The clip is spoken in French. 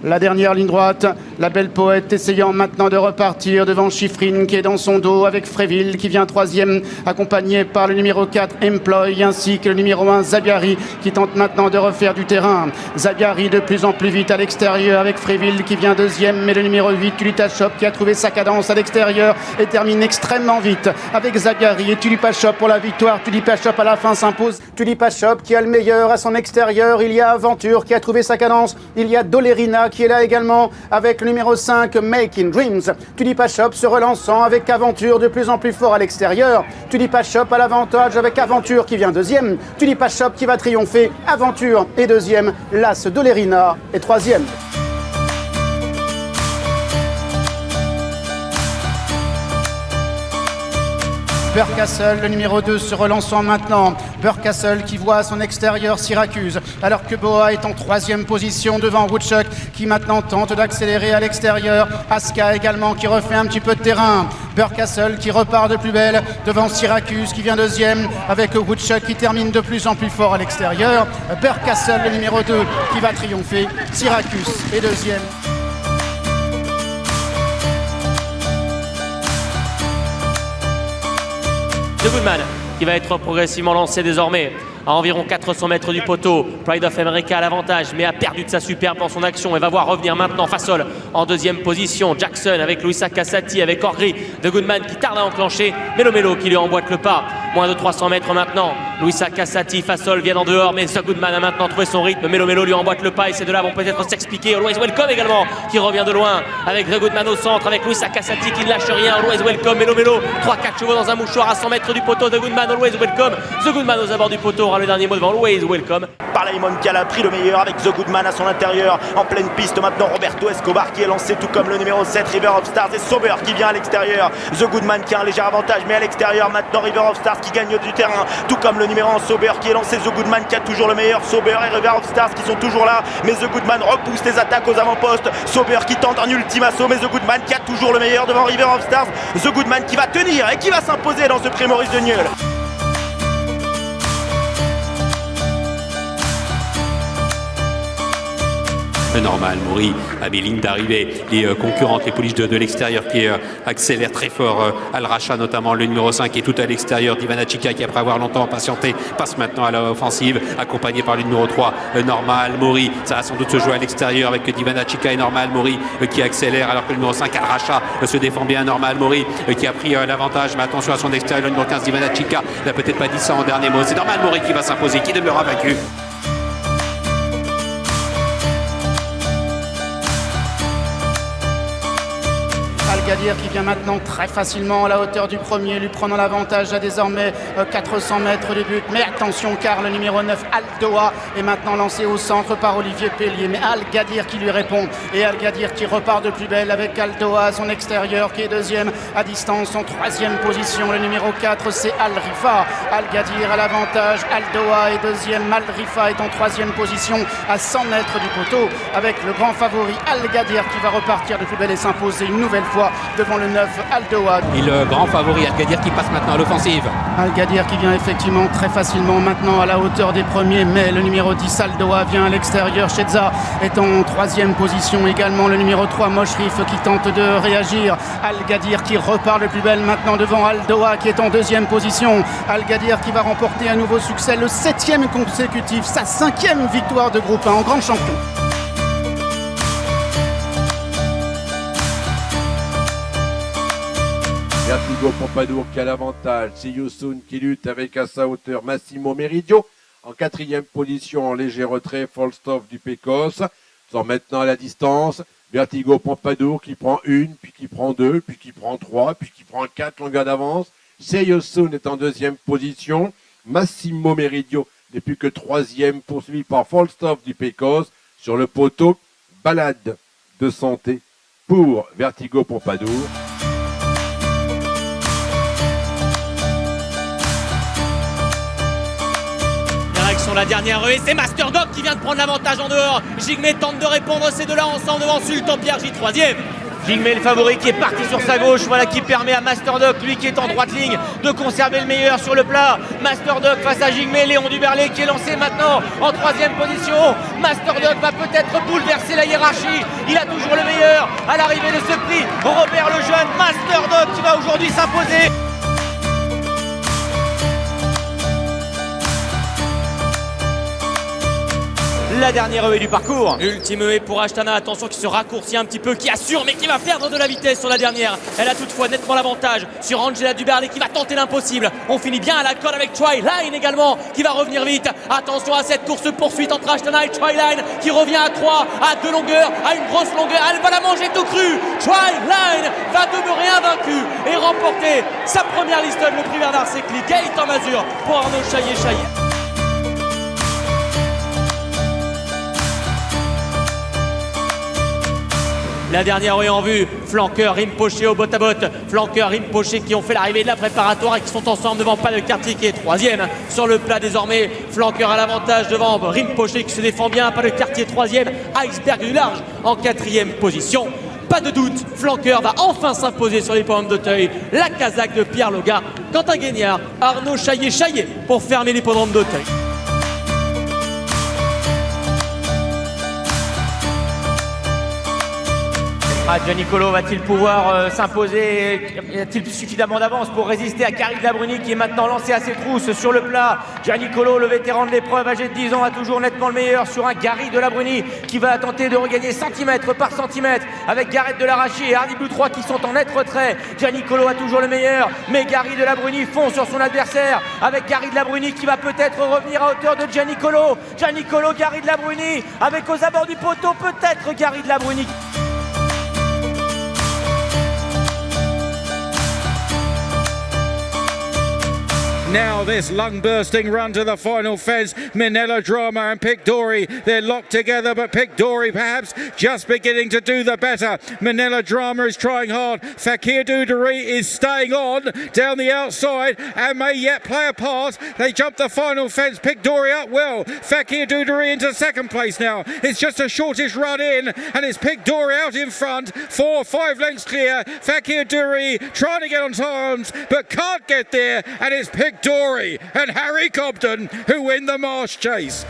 La dernière ligne droite, la belle poète essayant maintenant de repartir devant Chiffrine qui est dans son dos avec Fréville qui vient troisième, accompagné par le numéro 4 Employ ainsi que le numéro 1 Zabiari qui tente maintenant de refaire du terrain. Zabiari de plus en plus vite à l'extérieur avec Fréville qui vient deuxième, mais le numéro 8 Tulipa Shop qui a trouvé sa cadence à l'extérieur et termine extrêmement vite avec Zabiari et Tulipa Shop pour la victoire. Tulipa Shop à la fin s'impose. Tulipa Shop qui a le meilleur à son extérieur. Il y a Aventure qui a trouvé sa cadence. Il y a Dolerina qui est là également avec le numéro 5 Making Dreams. Tulipa Shop se relançant avec Aventure de plus en plus fort à l'extérieur. Tulipa Shop à l'avantage avec Aventure qui vient deuxième. Tulipa Shop qui va triompher. Aventure est deuxième. L'As Dolerina est troisième. Burkastle, le numéro 2, se relançant maintenant. Burkastle qui voit à son extérieur Syracuse, alors que Boa est en troisième position devant Woodchuck qui maintenant tente d'accélérer à l'extérieur. Aska également qui refait un petit peu de terrain. Burkastle qui repart de plus belle devant Syracuse qui vient deuxième avec Woodchuck qui termine de plus en plus fort à l'extérieur. Burkastle, le numéro 2, qui va triompher. Syracuse est deuxième. De Goodman qui va être progressivement lancé désormais à environ 400 mètres du poteau. Pride of America à l'avantage mais a perdu de sa superbe dans son action et va voir revenir maintenant Fasol en deuxième position. Jackson avec Luisa Cassati avec Orgri. De Goodman qui tarde à enclencher. Melo qui lui emboîte le pas. Moins de 300 mètres maintenant. Luisa Cassati, Fasol viennent en dehors mais The Goodman a maintenant trouvé son rythme. Melo lui emboîte le pas et ces deux-là vont peut-être s'expliquer. Always Welcome également qui revient de loin avec The Goodman au centre avec Luisa Cassati qui ne lâche rien. Always Welcome, Melo 3-4 chevaux dans un mouchoir à 100 mètres du poteau. The Goodman, Always Welcome. The Goodman aux abords du poteau aura le dernier mot devant Always Welcome. Parleymon qui a pris le meilleur avec The Goodman à son intérieur. En pleine piste maintenant Roberto Escobar qui est lancé tout comme le numéro 7 River of Stars et Sauber qui vient à l'extérieur. The Goodman qui a un léger avantage mais à l'extérieur maintenant River of Stars qui gagne du terrain tout comme le numéro 1 Sauber qui est lancé. The Goodman qui a toujours le meilleur. Sauber et River of Stars qui sont toujours là mais The Goodman repousse les attaques aux avant-postes. Sauber qui tente un ultime assaut mais The Goodman qui a toujours le meilleur devant River of Stars. The Goodman qui va tenir et qui va s'imposer dans ce prix Maurice de Nieul. Normal, Maury a des lignes d'arrivée, les concurrentes, les pouliches de l'extérieur qui accélèrent très fort Al Racha, notamment le numéro 5 qui est tout à l'extérieur d'Ivana Chica qui après avoir longtemps patienté passe maintenant à l'offensive, accompagné par le numéro 3 Normal, Maury, ça va sans doute se jouer à l'extérieur avec Divana Chica et Normal, Maury qui accélère alors que le numéro 5 Al Racha se défend bien. Normal, Maury qui a pris l'avantage, mais attention à son extérieur, le numéro 15 Divana Chica n'a peut-être pas dit ça en dernier mot, c'est Normal, Maury qui va s'imposer, qui demeurera vaincu. Al-Gadir qui vient maintenant très facilement à la hauteur du premier, lui prenant l'avantage à désormais 400 mètres du but. Mais attention car le numéro 9 Aldoa est maintenant lancé au centre par Olivier Pellier. Mais Al-Gadir qui lui répond et Al-Gadir qui repart de plus belle avec Aldoa à son extérieur qui est deuxième à distance en troisième position. Le numéro 4 c'est Al-Rifa. Al-Gadir à l'avantage, Aldoa est deuxième, Al-Rifa est en troisième position à 100 mètres du poteau avec le grand favori Al-Gadir qui va repartir de plus belle et s'imposer une nouvelle fois devant le 9 Aldoa. Et le grand favori Al-Gadir qui passe maintenant à l'offensive. Al-Gadir qui vient effectivement très facilement maintenant à la hauteur des premiers, mais le numéro 10 Aldoa vient à l'extérieur. Shedza est en troisième position également. Le numéro 3 Moshrif qui tente de réagir. Al-Gadir qui repart de plus belle maintenant devant Aldoa qui est en deuxième position. Al-Gadir qui va remporter un nouveau succès, le 7e consécutif, sa 5e victoire de groupe 1 en grand champion. Vertigo Pompadour qui a l'avantage, See You Soon qui lutte avec à sa hauteur Massimo Meridio. En quatrième position, en léger retrait, Falstaff du Pécos. Sont maintenant à la distance. Vertigo Pompadour qui prend une, puis qui prend deux, puis qui prend trois, puis qui prend quatre longueurs d'avance. See You Soon est en deuxième position. Massimo Meridio n'est plus que troisième, poursuivi par Falstaff du Pécos. Sur le poteau, balade de santé pour Vertigo Pompadour. La dernière et c'est Master Dog qui vient de prendre l'avantage en dehors. Jigme tente de répondre, ces deux-là ensemble devant Sultan Pierre J, troisième. Jingmei le favori qui est parti sur sa gauche, voilà qui permet à Masterdoc, lui qui est en droite ligne, de conserver le meilleur sur le plat. Masterdoc face à Jingmei, Léon Duberlet qui est lancé maintenant en troisième position. Masterdoc va peut-être bouleverser la hiérarchie, il a toujours le meilleur à l'arrivée de ce prix. Robert Lejeune, Masterdoc qui va aujourd'hui s'imposer. La dernière haie du parcours. Ultime haie pour Ashtana, attention qui se raccourcit un petit peu, qui assure mais qui va perdre de la vitesse sur la dernière. Elle a toutefois nettement l'avantage sur Angela Duberlet qui va tenter l'impossible. On finit bien à la corde avec Tryline également qui va revenir vite. Attention à cette course poursuite entre Ashtana et Tryline qui revient à 3, à 2 longueurs, à une grosse longueur. Elle va la manger tout cru. Tryline va demeurer invaincue et remporter sa première Liston, le prix Bernard Secli. Gaëtan Mazur pour Arnaud Chaillet. La dernière est en vue, flanqueur Rinpoché au bot à bot, flanqueur Rinpoché qui ont fait l'arrivée de la préparatoire et qui sont ensemble devant Pas de Quartier qui est troisième sur le plat désormais, flanqueur à l'avantage devant Rinpoché qui se défend bien, Pas de Quartier troisième, Iceberg du large en quatrième position. Pas de doute, flanqueur va enfin s'imposer sur l'hippodrome d'Auteuil, la Kazakh de Pierre Loga, Quentin Guignard, Arnaud Chaillet pour fermer l'hippodrome d'Auteuil. Giannicolo va-t-il pouvoir s'imposer? Y a-t-il suffisamment d'avance pour résister à Gary de la Bruni qui est maintenant lancé à ses trousses sur le plat? Giannicolo, le vétéran de l'épreuve, âgé de 10 ans, a toujours nettement le meilleur sur un Gary de la Bruni qui va tenter de regagner centimètre par centimètre avec Gareth de l'Arrachi et Hardy Blue 3 qui sont en net retrait. Giannicolo a toujours le meilleur, mais Gary de la Bruni fonce sur son adversaire avec Gary de la Bruni qui va peut-être revenir à hauteur de Giannicolo. Giannicolo, Gary de la Bruni avec aux abords du poteau peut-être Gary de la Bruni. Now this lung-bursting run to the final fence, Minella Drama and Pic Dory, they're locked together, but Pic Dory perhaps just beginning to do the better. Minella Drama is trying hard. Fakir Doudary is staying on down the outside and may yet play a part. They jump the final fence, Pic Dory up well. Fakir Doudary into second place now. It's just a shortish run in and it's Pic Dory out in front, 4 or 5 lengths clear. Fakir Doudary trying to get on terms but can't get there, and it's Pic Dory and Harry Cobden who win the Marsh Chase.